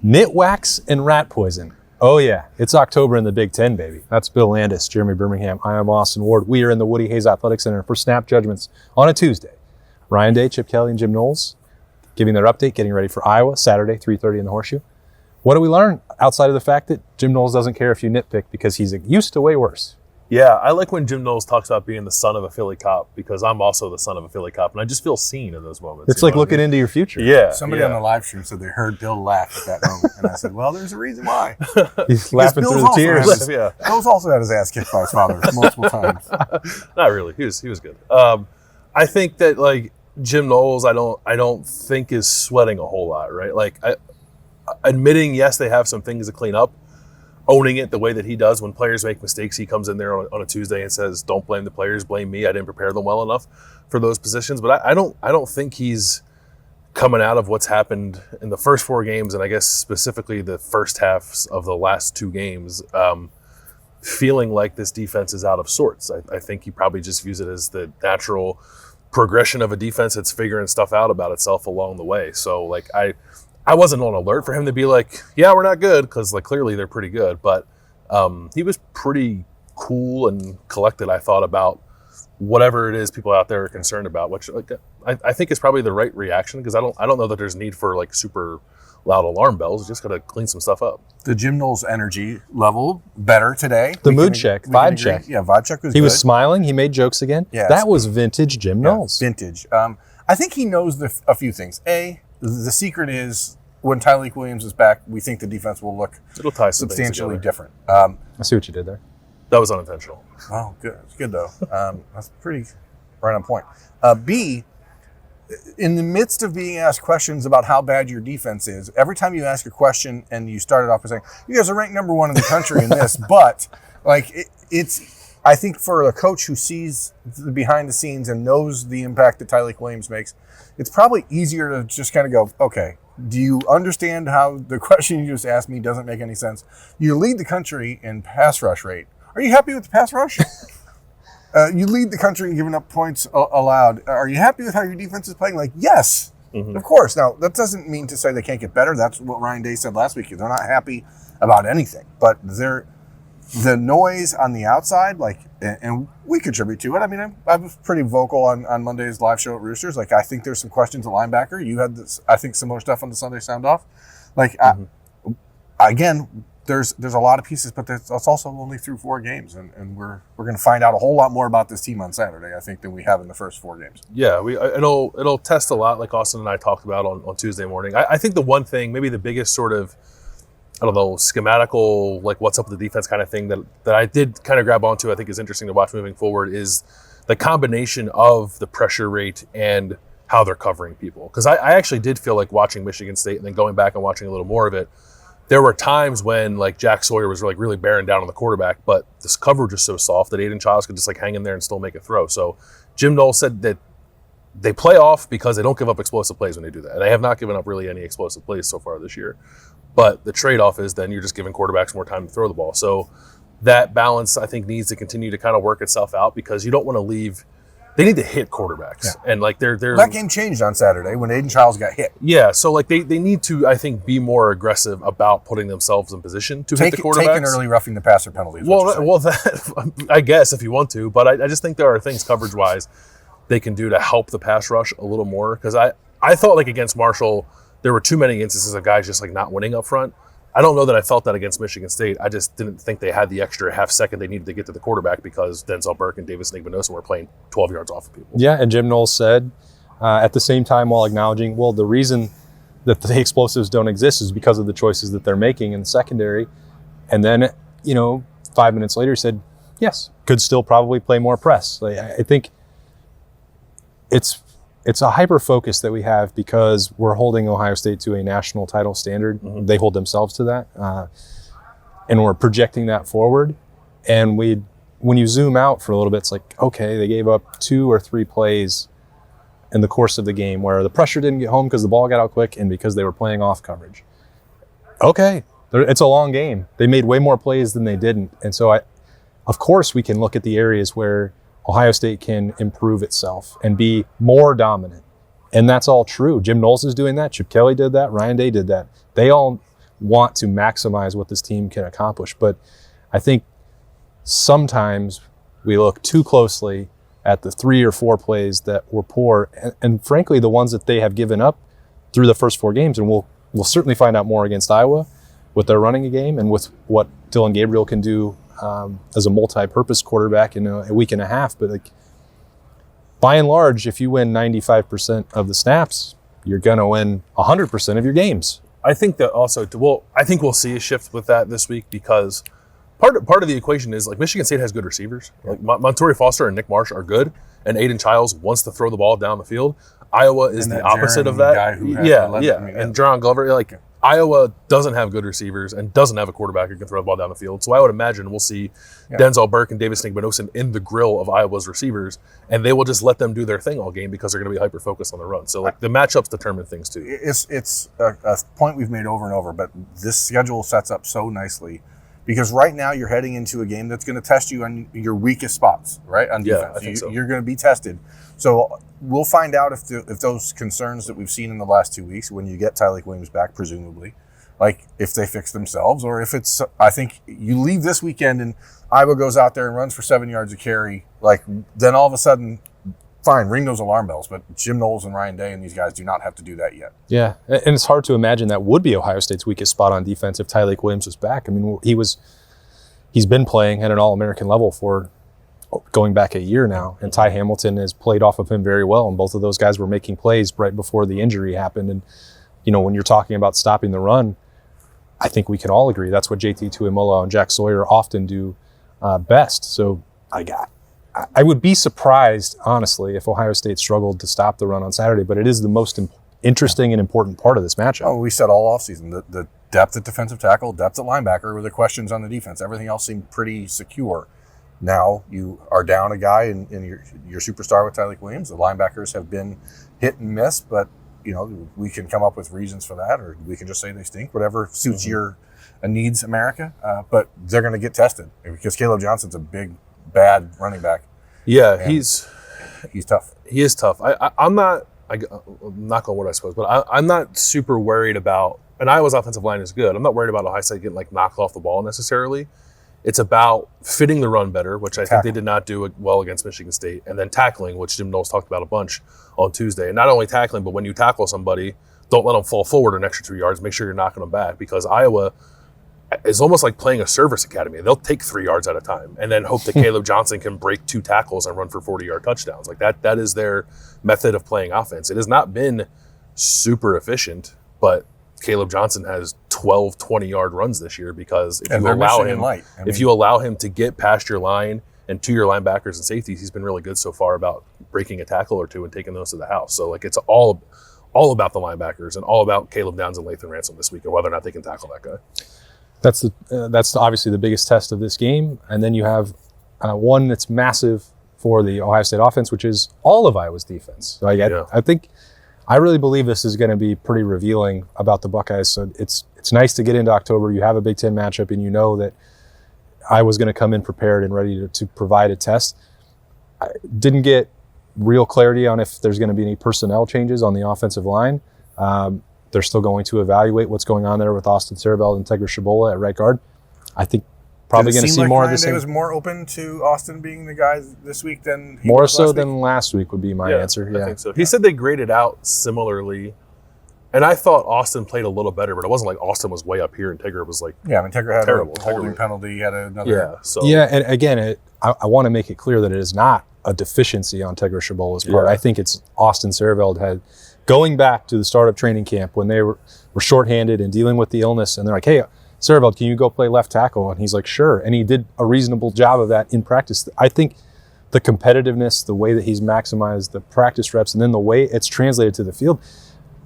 Nitwhacks and rat poison. Oh yeah, it's October in the Big Ten, baby. That's Bill Landis, Jeremy Birmingham. I am Austin Ward. We are in the Woody Hayes Athletic Center for Snap Judgments on a Tuesday. Ryan Day, Chip Kelly, and Jim Knowles giving their update, getting ready for Iowa, Saturday, 3:30 in the Horseshoe. What do we learn outside of the fact that Jim Knowles doesn't care if you nitpick because he's used to way worse? Yeah, I like when Jim Knowles talks about being the son of a Philly cop, because I'm also the son of a Philly cop, and I just feel seen in those moments. It's like looking into your future. Yeah. Somebody on the live stream said they heard Bill laugh at that moment, and I said, well, there's a reason why. He's laughing through the tears. Bill's also had his ass kicked by his father multiple times. Not really. He was good. I think that, like, Jim Knowles, I don't think is sweating a whole lot, right? Like, admitting, yes, they have some things to clean up, owning it the way that he does when players make mistakes. He comes in there on a Tuesday and says, don't blame the players, blame me. I didn't prepare them well enough for those positions. But I don't think he's coming out of what's happened in the first 4 games, and I guess specifically the first halves of the last 2 games, feeling like this defense is out of sorts. I think he probably just views it as the natural progression of a defense that's figuring stuff out about itself along the way. So, like, I wasn't on alert for him to be like, yeah, we're not good, because, like, clearly they're pretty good. But he was pretty cool and collected, I thought, about whatever it is people out there are concerned about, which, like, I think is probably the right reaction, because I don't know that there's need for, like, super loud alarm bells. Just got to clean some stuff up. The Jim Knowles energy level better today. The mood check, vibe check. Yeah, vibe check was good. He was smiling. He made jokes again. Yes. That was vintage Jim Knowles. Vintage. I think he knows a few things. The secret is when Tyleik Williams is back, we think the defense will look substantially different. I see what you did there. That was unintentional. Oh, good. It's good, though. That's pretty right on point. B, in the midst of being asked questions about how bad your defense is, every time you ask a question and you start it off by saying, you guys are ranked number 1 in the country in this, but, like, it's, I think for a coach who sees the behind the scenes and knows the impact that Tyleik Williams makes, it's probably easier to just kind of go, okay, do you understand how the question you just asked me doesn't make any sense? You lead the country in pass rush rate. Are you happy with the pass rush? You lead the country in giving up points allowed. Are you happy with how your defense is playing? Like, yes, of course. Now, that doesn't mean to say they can't get better. That's what Ryan Day said last week. They're not happy about anything. But the noise on the outside, like, and we contribute to it. I mean, I was pretty vocal on Monday's live show at Roosters. Like, I think there's some questions at linebacker. You had this, I think, similar stuff on the Sunday Sound Off. Like, again, there's a lot of pieces, but that's also only through 4 games, and we're going to find out a whole lot more about this team on Saturday, I think, than we have in the first 4 games. Yeah, it'll test a lot, like Austin and I talked about on Tuesday morning. I think the one thing, maybe the biggest sort of, I don't know, schematical, like what's up with the defense kind of thing that I did kind of grab onto, I think is interesting to watch moving forward, is the combination of the pressure rate and how they're covering people. Because I actually did feel like watching Michigan State and then going back and watching a little more of it, there were times when, like, Jack Sawyer was, like, really bearing down on the quarterback, but this coverage was so soft that Aiden Childs could just, like, hang in there and still make a throw. So Jim Knowles said that they play off because they don't give up explosive plays when they do that. And they have not given up really any explosive plays so far this year. But the trade-off is then you're just giving quarterbacks more time to throw the ball. So that balance, I think, needs to continue to kind of work itself out, because you don't want to leave – they need to hit quarterbacks. Yeah. And, like, they're – that game changed on Saturday when Aiden Childs got hit. Yeah, so, like, they need to, I think, be more aggressive about putting themselves in position to hit the quarterbacks. Take an early roughing the passer penalty. Well, that, I guess, if you want to. But I just think there are things coverage-wise they can do to help the pass rush a little more. Because I thought, like, against Marshall, there were too many instances of guys just, like, not winning up front. I don't know that I felt that against Michigan State. I just didn't think they had the extra half second they needed to get to the quarterback, because Denzel Burke and Davis Nigmanosa were playing 12 yards off of people. Yeah, and Jim Knowles said at the same time, while acknowledging, well, the reason that the explosives don't exist is because of the choices that they're making in the secondary. And then, 5 minutes later, he said, yes, could still probably play more press. Like, I think it's a hyper focus that we have because we're holding Ohio State to a national title standard. Mm-hmm. They hold themselves to that. And we're projecting that forward. And when you zoom out for a little bit, it's like, okay, they gave up 2 or 3 plays in the course of the game where the pressure didn't get home because the ball got out quick and because they were playing off coverage. Okay, it's a long game. They made way more plays than they didn't. And so of course we can look at the areas where Ohio State can improve itself and be more dominant. And that's all true. Jim Knowles is doing that. Chip Kelly did that. Ryan Day did that. want to maximize what this team can accomplish. But I think sometimes we look too closely at the 3 or 4 plays that were poor, and frankly, the ones that they have given up through the first 4 games. And we'll certainly find out more against Iowa with their running game and with what Dylan Gabriel can do as a multi-purpose quarterback in a week and a half. But like, by and large, if you win 95% of the snaps, you're going to win 100% of your games. I think that also, I think we'll see a shift with that this week, because part of the equation is, like, Michigan State has good receivers. Like Montorie Foster and Nick Marsh are good, and Aiden Childs wants to throw the ball down the field. Iowa is the opposite of that. And Jaron Glover, like, Iowa doesn't have good receivers and doesn't have a quarterback who can throw the ball down the field. So I would imagine we'll see Denzel Burke and Davis Snigbanosin in the grill of Iowa's receivers, and they will just let them do their thing all game because they're going to be hyper-focused on the run. So, like, the matchups determine things too. It's a point we've made over and over, but this schedule sets up so nicely because right now you're heading into a game that's going to test you on your weakest spots, right, on defense. I think so. You're going to be tested. So we'll find out if those concerns that we've seen in the last 2 weeks, when you get Tyleik Williams back, presumably, like, if they fix themselves, or if it's, I think you leave this weekend and Iowa goes out there and runs for 7 yards a carry, like, then all of a sudden, fine, ring those alarm bells. But Jim Knowles and Ryan Day and these guys do not have to do that yet. Yeah, and it's hard to imagine that would be Ohio State's weakest spot on defense if Tyleik Williams was back. I mean, he's been playing at an All-American level for going back a year now, and Ty Hamilton has played off of him very well, and both of those guys were making plays right before the injury happened. And, you know, when you're talking about stopping the run, I think we can all agree that's what JT Tuimoloau and Jack Sawyer often do best. So I would be surprised, honestly, if Ohio State struggled to stop the run on Saturday, but it is the most interesting and important part of this matchup. Oh, we said all offseason, the depth at defensive tackle, depth at linebacker were the questions on the defense. Everything else seemed pretty secure. Now you are down a guy in your superstar with Tyleik Williams. The linebackers have been hit and miss, but, you know, we can come up with reasons for that, or we can just say they stink, whatever suits your needs, America. But they're going to get tested because Caleb Johnson's a big, bad running back. Yeah, he's tough. He is tough. I'm not on wood, I suppose, but I'm not super worried about, and Iowa's offensive line is good. I'm not worried about Ohio State getting, like, knocked off the ball necessarily. It's about fitting the run better, which I think they did not do well against Michigan State, and then tackling, which Jim Knowles talked about a bunch on Tuesday. And not only tackling, but when you tackle somebody, don't let them fall forward an extra 2 yards. Make sure you're knocking them back, because Iowa is almost like playing a service academy. They'll take 3 yards at a time and then hope that Caleb Johnson can break 2 tackles and run for 40-yard touchdowns. Like that is their method of playing offense. It has not been super efficient, but Caleb Johnson has 12 20-yard runs this year, because if you allow him to get past your line and to your linebackers and safeties, he's been really good so far about breaking a tackle or two and taking those to the house. So, like, it's all about the linebackers and all about Caleb Downs and Lathan Ransom this week, and whether or not they can tackle that guy. That's obviously the biggest test of this game. And then you have one that's massive for the Ohio State offense, which is all of Iowa's defense. So I really believe this is going to be pretty revealing about the Buckeyes. So it's nice to get into October. You have a Big Ten matchup, and you know that Iowa's going to come in prepared and ready to provide a test. I didn't get real clarity on if there's going to be any personnel changes on the offensive line. They're still going to evaluate what's going on there with Austin Cerebell and Tegra Shabola at right guard. I think probably going to see more of the same. Ryan Day was more open to Austin being the guy this week than he more was so last than week? Last week would be my answer. Yeah, I think so. He said they graded out similarly, and I thought Austin played a little better, but it wasn't like Austin was way up here and Tegra was like Tegra had terrible. a holding penalty. He had another. And again, I want to make it clear that it is not a deficiency on Tegra Shabola's part. I think it's Austin Cerebell had, going back to the start of training camp when they were shorthanded and dealing with the illness, and they're like, hey, Cerebell, can you go play left tackle? And he's like, sure. And he did a reasonable job of that in practice. I think the competitiveness, the way that he's maximized the practice reps, and then the way it's translated to the field.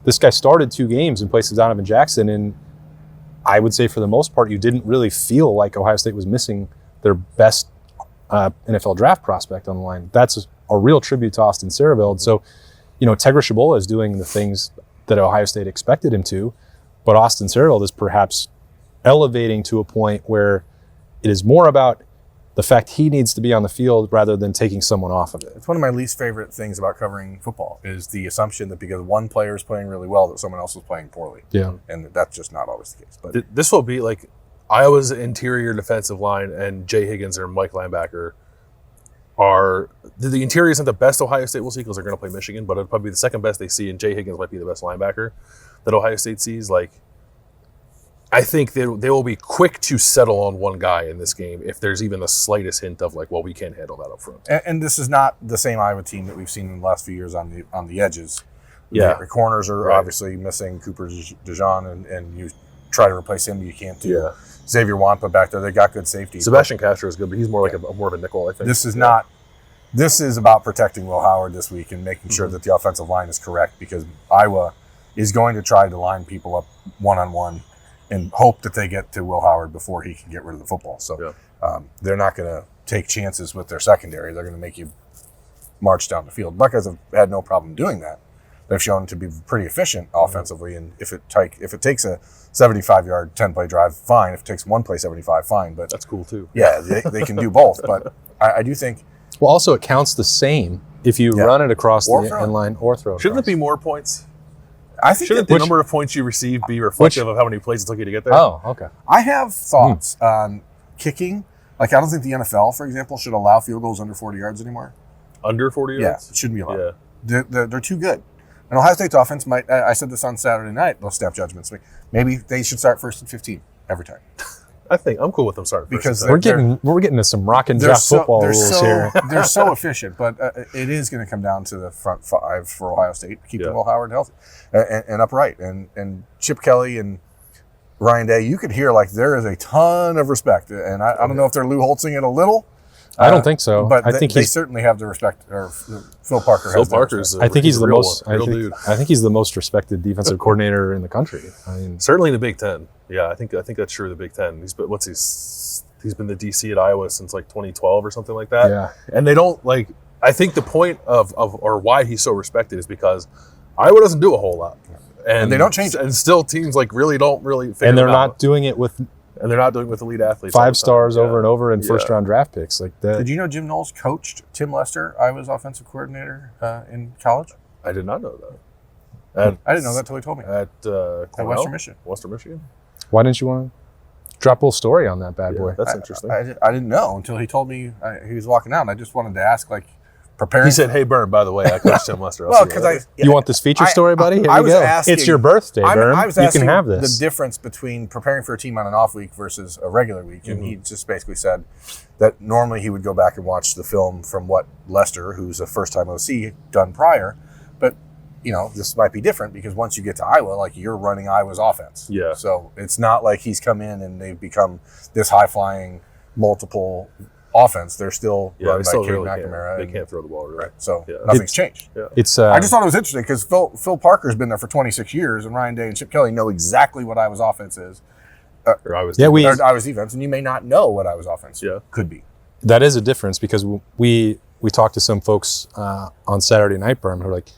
This guy started 2 games in place of Donovan Jackson, and I would say for the most part, you didn't really feel like Ohio State was missing their best NFL draft prospect on the line. That's a real tribute to Austin Cerebell. So, you know, Tegra Shabola is doing the things that Ohio State expected him to, but Austin Cerebell is perhaps elevating to a point where it is more about the fact he needs to be on the field rather than taking someone off of it. It's one of my least favorite things about covering football is the assumption that because one player is playing really well, that someone else is playing poorly. Yeah. And that's just not always the case. But This will be like Iowa's interior defensive line and Jay Higgins or Mike linebacker are the interior isn't the best Ohio State will see because they're going to play Michigan, but it'll probably be the second best they see, and Jay Higgins might be the best linebacker that Ohio State sees. Like, I think they will be quick to settle on one guy in this game if there's even the slightest hint of like, well, we can't handle that up front. and this is not the same Iowa team that we've seen in the last few years on the edges. Yeah. The corners are Right. obviously missing Cooper DeJean, and you try to replace him, you can't do. Yeah. Xavier Wampa back there, they got good safety. Sebastian Castro is good, but he's more like more of a nickel, I think. This is not. This is about protecting Will Howard this week and making sure that the offensive line is correct, because Iowa is going to try to line people up one-on-one and hope that they get to Will Howard before he can get rid of the football. So they're not going to take chances with their secondary. They're going to make you march down the field. Buckeyes have had no problem doing that. They've shown to be pretty efficient offensively, and if it takes a 75-yard 10-play drive, fine. If it takes one play 75, fine. But That's cool too. yeah, they can do both. But I do think Well, also it counts the same if you run it across Or the throw it. end line or throw it. Shouldn't it across. be more points? I think Shouldn't that the number of points you receive be reflective of how many plays it took you to get there? Oh, okay. I have thoughts on kicking. Like, I don't think the NFL, for example, should allow field goals under 40 yards anymore. Under 40 Yeah, yards? it shouldn't be allowed. Yeah. They're too good. And Ohio State's offense might, I said this on Saturday night, they'll snap judgments. Maybe they should start first and 15 every time. I think I'm cool with them starting Because first. We're getting to some rock and draft football rules here. They're so efficient, but it is going to come down to the front five for Ohio State, keeping Will Howard healthy and upright. And Chip Kelly and Ryan Day, you could hear like there is a ton of respect. And I don't know if they're Lou Holtzing it a little. I don't think so. But I think they he's certainly have the respect. Or Phil Parker Phil has the Parker's respect. I think he's the real most. one, real dude. I think he's the most respected defensive coordinator in the country. I mean, Certainly in the Big Ten. Yeah, I think that's true. The Big Ten. He's been the DC at Iowa since like 2012 or something like that. Yeah. And they don't like. I think the point of or why he's so respected is because Iowa doesn't do a whole lot, and they don't change it. And still, teams like really don't figure and they're it not out. doing it with And they're not doing it with elite athletes. all the 5 time. stars Yeah. over and over and Yeah. first round draft picks like that. Did you know Jim Knowles coached Tim Lester, Iowa's offensive coordinator, in college? I did not know that. I didn't know that until he told me. At Cornell? Western Michigan. Western Michigan. Why didn't you want to drop a little story on that bad Yeah, boy? that's interesting. I didn't know until he told me he was walking out, and I just wanted to ask, like, preparing. He said, "Hey, Burn, by the way, I coached Tim Lester." I'll well, see you because later." You want this feature story, buddy? Here I you was go. asking- It's your birthday, Vern. I was You asking can have this. the difference between preparing for a team on an off week versus a regular week, and he just basically said that normally he would go back and watch the film from what Lester, who's a first-time OC, done prior, but this might be different because once you get to Iowa, like you're running Iowa's offense. Yeah. So it's not like he's come in and they've become this high-flying multiple offense. They're still Yeah, run they by still Cade really McNamara. they can't throw the ball, right? So Yeah. nothing's changed. Yeah. It's I just thought it was interesting because Phil Parker's been there for 26 years, and Ryan Day and Chip Kelly know exactly what Iowa's offense is, Or I was Yeah, we- or Iowa's defense, and you may not know what Iowa's offense could be. that is a difference because we talked to some folks on Saturday night, Berm, who are like,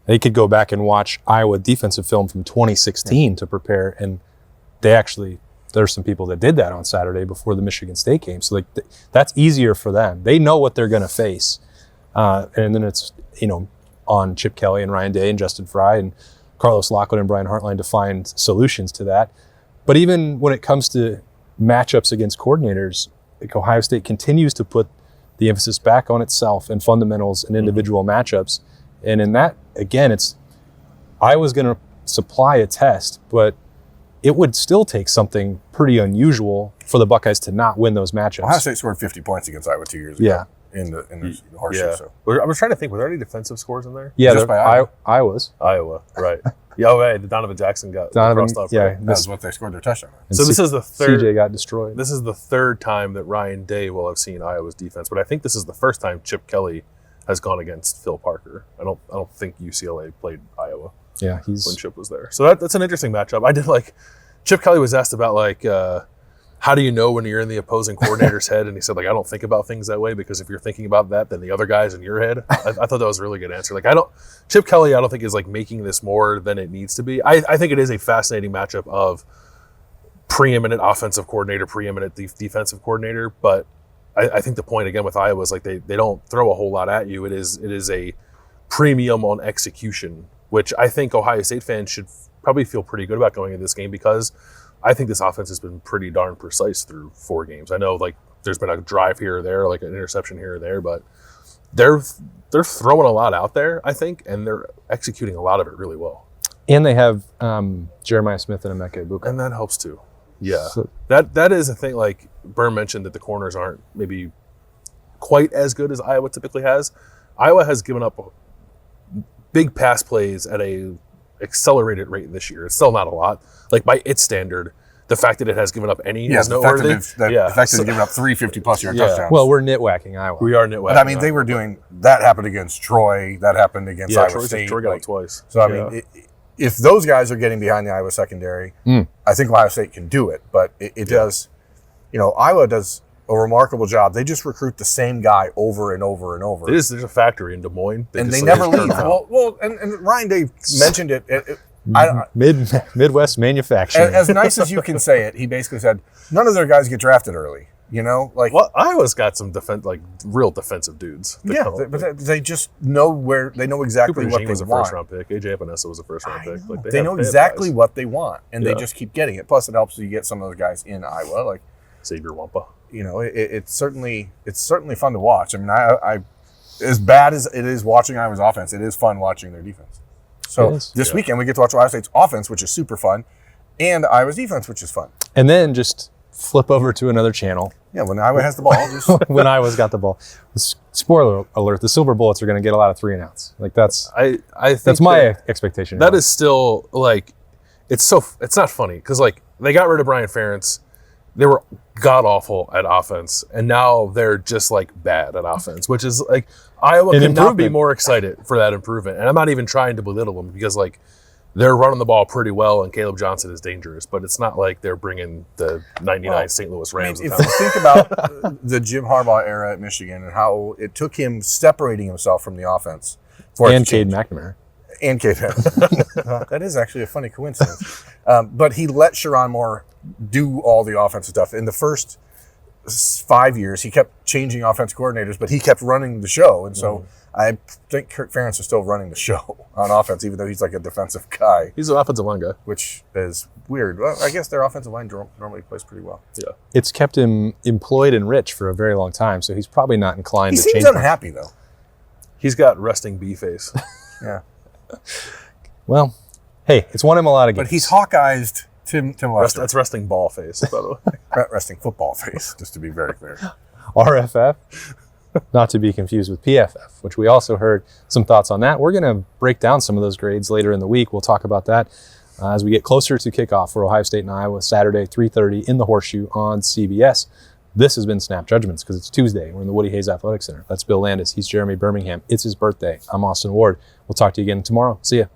they could go back and watch Iowa defensive film from 2016 to prepare, and there's some people that did that on Saturday before the Michigan State game. So that's easier for them. They know what they're going to face, and then it's on Chip Kelly and Ryan Day and Justin Fry and Carlos Lockwood and Brian Hartline to find solutions to that. But even when it comes to matchups against coordinators, like Ohio State continues to put the emphasis back on itself and fundamentals and individual matchups. And in that, again, Iowa's going to supply a test, but it would still take something pretty unusual for the Buckeyes to not win those matchups. Ohio State scored 50 points against Iowa 2 years ago. Yeah. In the horseshoe. Yeah. So. I was trying to think. Were there any defensive scores in there? Yeah, Just by Iowa. Iowa's. Iowa, right? Yeah, right. The Donovan Jackson got Donovan, crossed off. yeah. Right? That's what they scored their touchdown on. And So this is the third. CJ got destroyed. This is the third time that Ryan Day will have seen Iowa's defense, but I think this is the first time Chip Kelly has gone against Phil Parker. I don't think UCLA played Iowa Yeah, when Chip was there. So that's an interesting matchup. I did like Chip Kelly was asked about like how do you know when you're in the opposing coordinator's head, and he said like I don't think about things that way because if you're thinking about that, then the other guy's in your head. I thought that was a really good answer. Like Chip Kelly I don't think is like making this more than it needs to be. I think it is a fascinating matchup of preeminent offensive coordinator, preeminent defensive coordinator, but I think the point again with Iowa is like they don't throw a whole lot at you. It is a premium on execution, which I think Ohio State fans should probably feel pretty good about going into this game, because I think this offense has been pretty darn precise through 4 games. I know like there's been a drive here or there, like an interception here or there, but they're throwing a lot out there, I think, and they're executing a lot of it really well. And they have Jeremiah Smith and Emeka Egbuka. And that helps too. Yeah. So- that is a thing. Like Byrne mentioned that the corners aren't maybe quite as good as Iowa typically has. Iowa has given up big pass plays at a accelerated rate this year. It's still not a lot. Like by its standard, the fact that it has given up any is noteworthy. The fact that they've given up 3 50-plus yard touchdowns. Well, we're nitwhacking Iowa. We are nitwhacking. But I mean, they were doing that. Happened against Troy. That happened against Iowa State. Troy got it twice. So I mean, if those guys are getting behind the Iowa secondary, I think Ohio State can do it. But it does. Iowa does a remarkable job. They just recruit the same guy over and over and over. There's a factory in Des Moines, and they never leave. Well, and Ryan Day mentioned it. Midwest manufacturing. As nice as you can say it, he basically said none of their guys get drafted early. Well, Iowa's got some real defensive dudes. But they just know where they know exactly Cooper what Jean they was a want. first round pick. AJ Epinesa was a first round pick. Like they know exactly what they want, and they just keep getting it. Plus, it helps you get some of those guys in Iowa, like Xavier Wampa. It's certainly fun to watch. I mean, I as bad as it is watching Iowa's offense, it is fun watching their defense. So this weekend we get to watch Ohio State's offense, which is super fun, and Iowa's defense, which is fun. And then just flip over to another channel. Yeah, when Iowa has the ball. When Iowa's got the ball. Spoiler alert, the Silver Bullets are going to get a lot of 3 and outs. Like that's my expectation. That is still like, it's not funny because like they got rid of Brian Ferentz. They were god awful at offense, and now they're just like bad at offense, which is like Iowa could not be more excited for that improvement. And I'm not even trying to belittle them because like they're running the ball pretty well, and Caleb Johnson is dangerous, but it's not like they're bringing the 99 St. Louis Rams. If you think about the Jim Harbaugh era at Michigan and how it took him separating himself from the offense, and Cade McNamara. And Cade McNamara. That is actually a funny coincidence. But he let Sherrone Moore do all the offensive stuff. In the first 5 years, he kept changing offense coordinators, but he kept running the show. And so I think Kirk Ferentz is still running the show on offense, even though he's like a defensive guy. He's an offensive line guy. Which is weird. Well, I guess their offensive line normally plays pretty well. Yeah. It's kept him employed and rich for a very long time, so he's probably not inclined to change. He seems unhappy, though. He's got resting bee face. Yeah. Well, hey, it's won him a lot of games. But he's Hawkeyes Tim Lester. That's resting ball face, by the way. Resting football face, just to be very clear. RFF, not to be confused with PFF, which we also heard some thoughts on that. We're going to break down some of those grades later in the week. We'll talk about that as we get closer to kickoff for Ohio State and Iowa, Saturday, 3:30 in the Horseshoe on CBS. This has been Snap Judgments because it's Tuesday. We're in the Woody Hayes Athletic Center. That's Bill Landis. He's Jeremy Birmingham. It's his birthday. I'm Austin Ward. We'll talk to you again tomorrow. See ya.